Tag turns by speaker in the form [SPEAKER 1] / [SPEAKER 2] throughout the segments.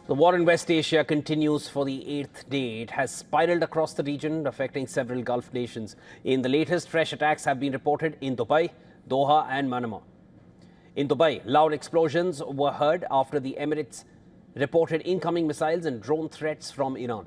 [SPEAKER 1] The war in West Asia continues for the 8th day. It has spiraled across the region, affecting several Gulf nations. In the latest, fresh attacks have been reported in Dubai, Doha and Manama. In Dubai, loud explosions were heard after the Emirates reported incoming missiles and drone threats from Iran.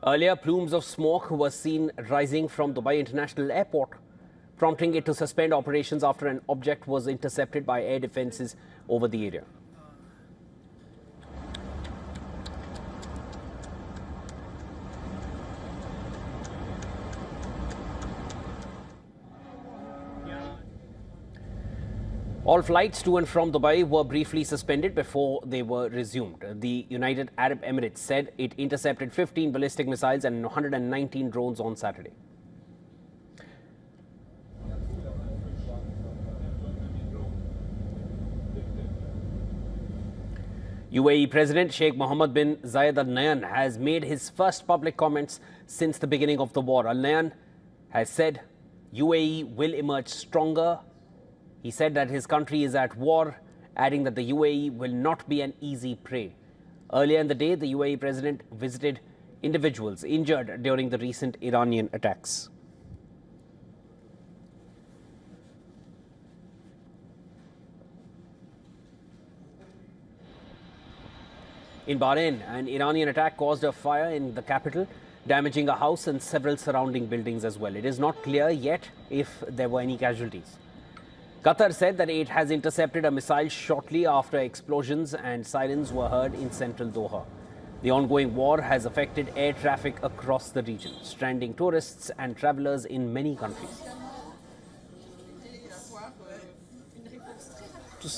[SPEAKER 1] Earlier, plumes of smoke were seen rising from Dubai International Airport, prompting it to suspend operations after an object was intercepted by air defences over the area. All flights to and from Dubai were briefly suspended before they were resumed. The United Arab Emirates said it intercepted 15 ballistic missiles and 119 drones on Saturday. UAE President Sheikh Mohammed bin Zayed Al Nahyan has made his first public comments since the beginning of the war. Al Nahyan has said UAE will emerge stronger. He said that his country is at war, adding that the UAE will not be an easy prey. Earlier in the day, the UAE president visited individuals injured during the recent Iranian attacks. In Bahrain, an Iranian attack caused a fire in the capital, damaging a house and several surrounding buildings as well. It is not clear yet if there were any casualties. Qatar said that it has intercepted a missile shortly after explosions and sirens were heard in central Doha. The ongoing war has affected air traffic across the region, stranding tourists and travelers in many countries.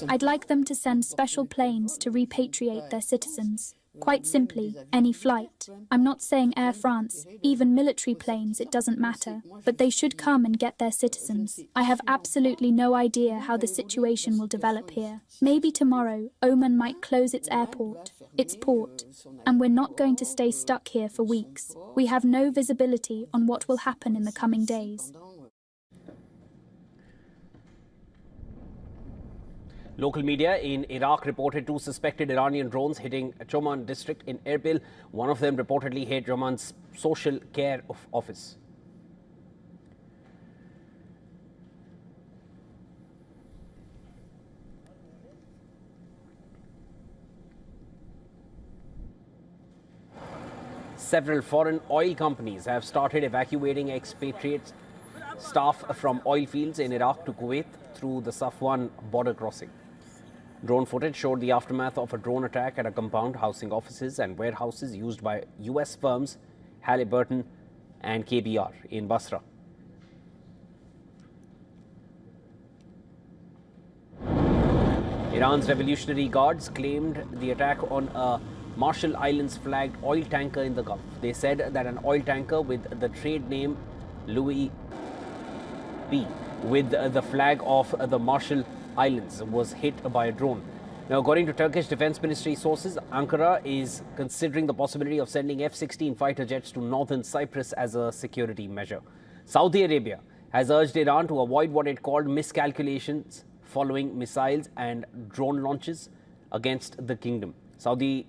[SPEAKER 2] I'd like them to send special planes to repatriate their citizens. Quite simply, any flight. I'm not saying Air France, even military planes, it doesn't matter. But they should come and get their citizens. I have absolutely no idea how the situation will develop here. Maybe tomorrow, Oman might close its airport, its port. And we're not going to stay stuck here for weeks. We have no visibility on what will happen in the coming days.
[SPEAKER 1] Local media in Iraq reported 2 suspected Iranian drones hitting Choman district in Erbil. One of them reportedly hit Choman's social care office. Several foreign oil companies have started evacuating expatriate staff from oil fields in Iraq to Kuwait through the Safwan border crossing. Drone footage showed the aftermath of a drone attack at a compound housing offices and warehouses used by US firms Halliburton and KBR in Basra. Iran's Revolutionary Guards claimed the attack on a Marshall Islands flagged oil tanker in the Gulf. They said that an oil tanker with the trade name Louis P with the flag of the Marshall Islands was hit by a drone. Now, according to Turkish Defense Ministry sources, Ankara is considering the possibility of sending F-16 fighter jets to northern Cyprus as a security measure. Saudi Arabia has urged Iran to avoid what it called miscalculations following missiles and drone launches against the kingdom. Saudi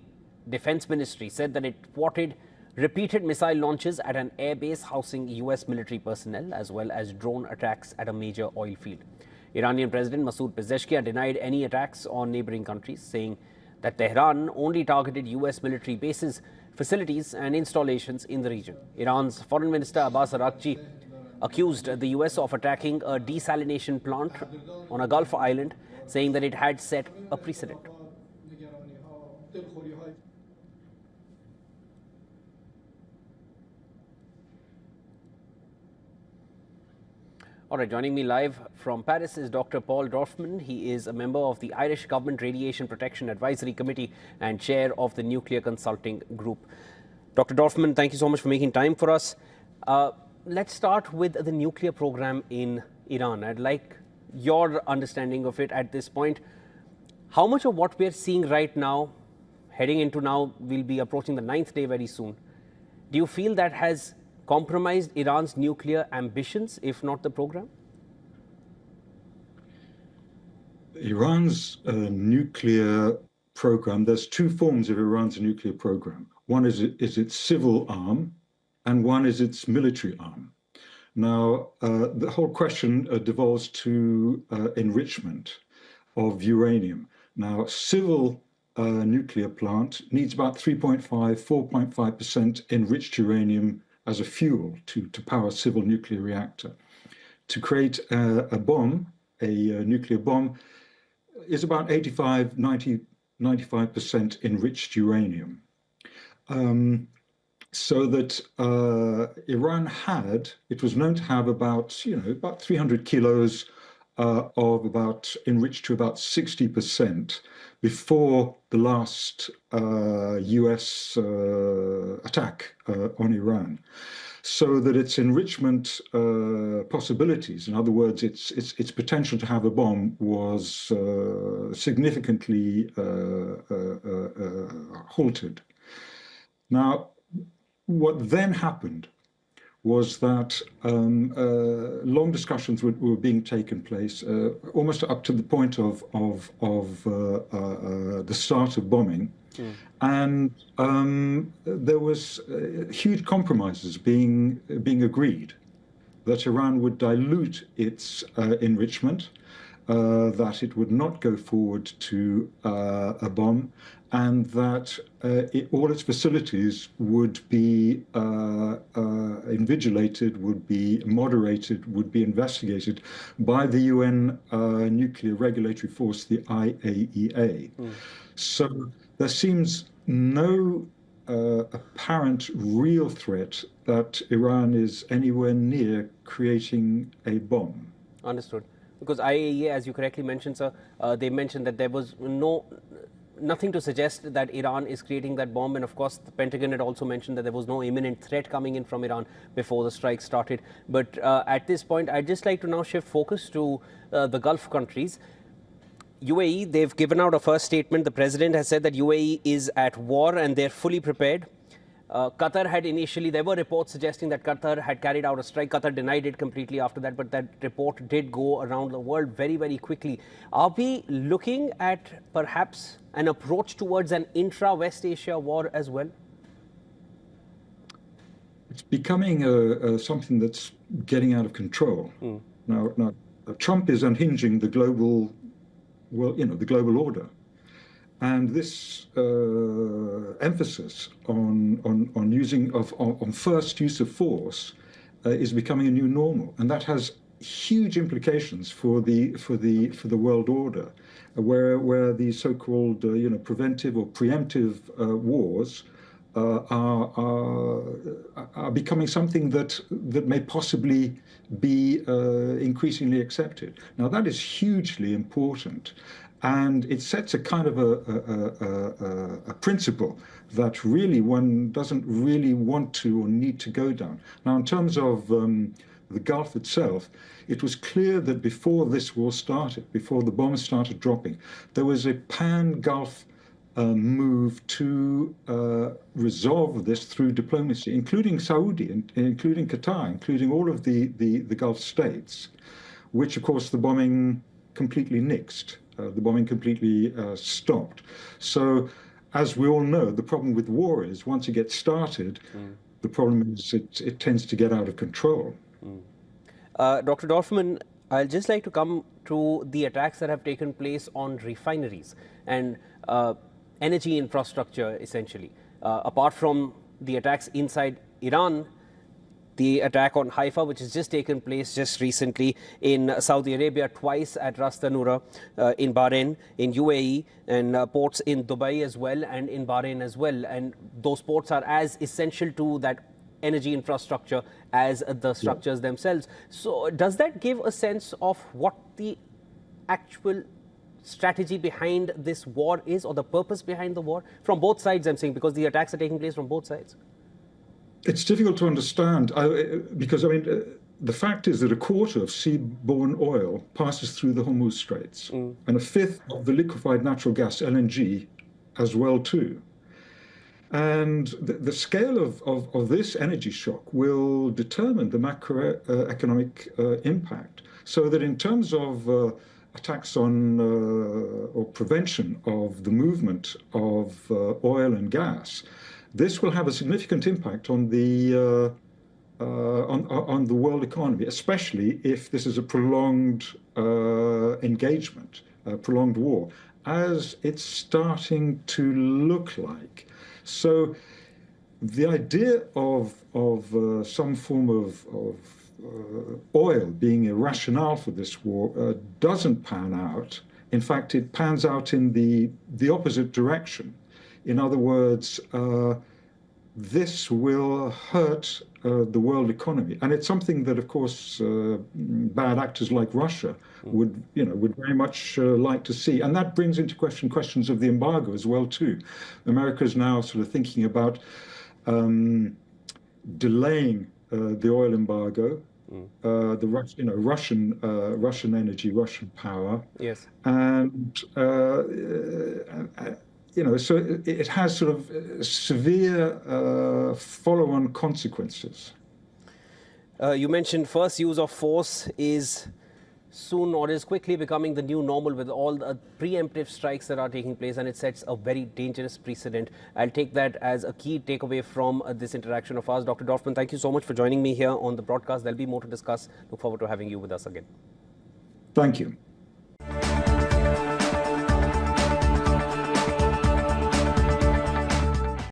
[SPEAKER 1] Defense Ministry said that it thwarted repeated missile launches at an airbase housing US military personnel as well as drone attacks at a major oil field. Iranian President Masoud Pezeshkian denied any attacks on neighboring countries, saying that Tehran only targeted US military bases, facilities and installations in the region. Iran's Foreign Minister Abbas Araghchi accused the US of attacking a desalination plant on a Gulf island, saying that it had set a precedent. All right, joining me live from Paris is Dr. Paul Dorfman. He is a member of the Irish Government Radiation Protection Advisory Committee and chair of the Nuclear Consulting Group. Dr. Dorfman, thank you so much for making time for us. Let's start with the nuclear program in Iran. I'd like your understanding of it at this point. How much of what we're seeing right now, heading into now, we'll be approaching the 9th day very soon. Do you feel that has compromised Iran's nuclear ambitions, if not the program?
[SPEAKER 3] Iran's nuclear program, there's two forms of Iran's nuclear program. One is its civil arm, and one is its military arm. Now, the whole question devolves to enrichment of uranium. Now, civil nuclear plant needs about 3.5, 4.5% enriched uranium as a fuel to power a civil nuclear reactor. To create a bomb, a nuclear bomb, is about 85, 95% enriched uranium. So that Iran had, it was known to have about 300 kilos of enriched to about 60% before the last US attack on Iran. So that its enrichment possibilities, in other words, its potential to have a bomb, was significantly halted. Now, what then happened was that long discussions were being taken place, almost up to the point of the start of bombing. And there was huge compromises being agreed that Iran would dilute its enrichment, that it would not go forward to a bomb, and that all its facilities would be invigilated, would be moderated, would be investigated by the UN nuclear regulatory force, the IAEA. So there seems no apparent real threat that Iran is anywhere near creating a bomb.
[SPEAKER 1] Understood. Because IAEA, as you correctly mentioned, sir, they mentioned that there was nothing to suggest that Iran is creating that bomb. And of course, the Pentagon had also mentioned that there was no imminent threat coming in from Iran before the strike started. But at this point, I'd just like to now shift focus to the Gulf countries. UAE, they've given out a first statement. The president has said that UAE is at war and they're fully prepared. Qatar had initially, there were reports suggesting that Qatar had carried out a strike. Qatar denied it completely after that, but that report did go around the world very, very quickly. Are we looking at perhaps an approach towards an intra-West Asia war as well?
[SPEAKER 3] It's becoming something that's getting out of control. Now, Trump is unhinging the global, the global order. And this emphasis on first use of force is becoming a new normal, and that has huge implications for the world order, where the so-called preventive or preemptive wars are becoming something that may possibly be increasingly accepted. Now, that is hugely important. And it sets a kind of a principle that really one doesn't really want to or need to go down. Now, in terms of the Gulf itself, it was clear that before this war started, before the bombs started dropping, there was a pan-Gulf move to resolve this through diplomacy, including Saudi, including Qatar, including all of the Gulf states, which, of course, the bombing completely nixed. The bombing completely stopped. So, as we all know, the problem with war is once it gets started, the problem is it tends to get out of control.
[SPEAKER 1] Dr. Dorfman, I'd just like to come to the attacks that have taken place on refineries and energy infrastructure, essentially. Apart from the attacks inside Iran, the attack on Haifa, which has just taken place just recently in Saudi Arabia, twice at Ras Tanura, in Bahrain, in UAE, and ports in Dubai as well, and in Bahrain as well. And those ports are as essential to that energy infrastructure as the structures themselves. So does that give a sense of what the actual strategy behind this war is, or the purpose behind the war? From both sides, I'm saying, because the attacks are taking place from both sides.
[SPEAKER 3] It's difficult to understand because, I mean, the fact is that a quarter of seaborne oil passes through the Hormuz Straits, and a fifth of the liquefied natural gas, LNG, as well too. And the scale of this energy shock will determine the macroeconomic impact. So that in terms of attacks on or prevention of the movement of oil and gas, this will have a significant impact on the world economy, especially if this is a prolonged engagement, a prolonged war, as it's starting to look like. So the idea of some form of oil being a rationale for this war doesn't pan out. In fact, it pans out in the opposite direction. In other words, this will hurt the world economy, and it's something that, of course, bad actors like Russia would very much like to see. And that brings into question questions of the embargo as well too. America is now sort of thinking about delaying the oil embargo, Russian energy, Russian power.
[SPEAKER 1] Yes.
[SPEAKER 3] And so it has sort of severe follow-on consequences.
[SPEAKER 1] You mentioned first use of force is soon or is quickly becoming the new normal with all the preemptive strikes that are taking place, and it sets a very dangerous precedent. I'll take that as a key takeaway from this interaction of ours. Dr. Dorfman, thank you so much for joining me here on the broadcast. There'll be more to discuss. Look forward to having you with us again.
[SPEAKER 3] Thank you.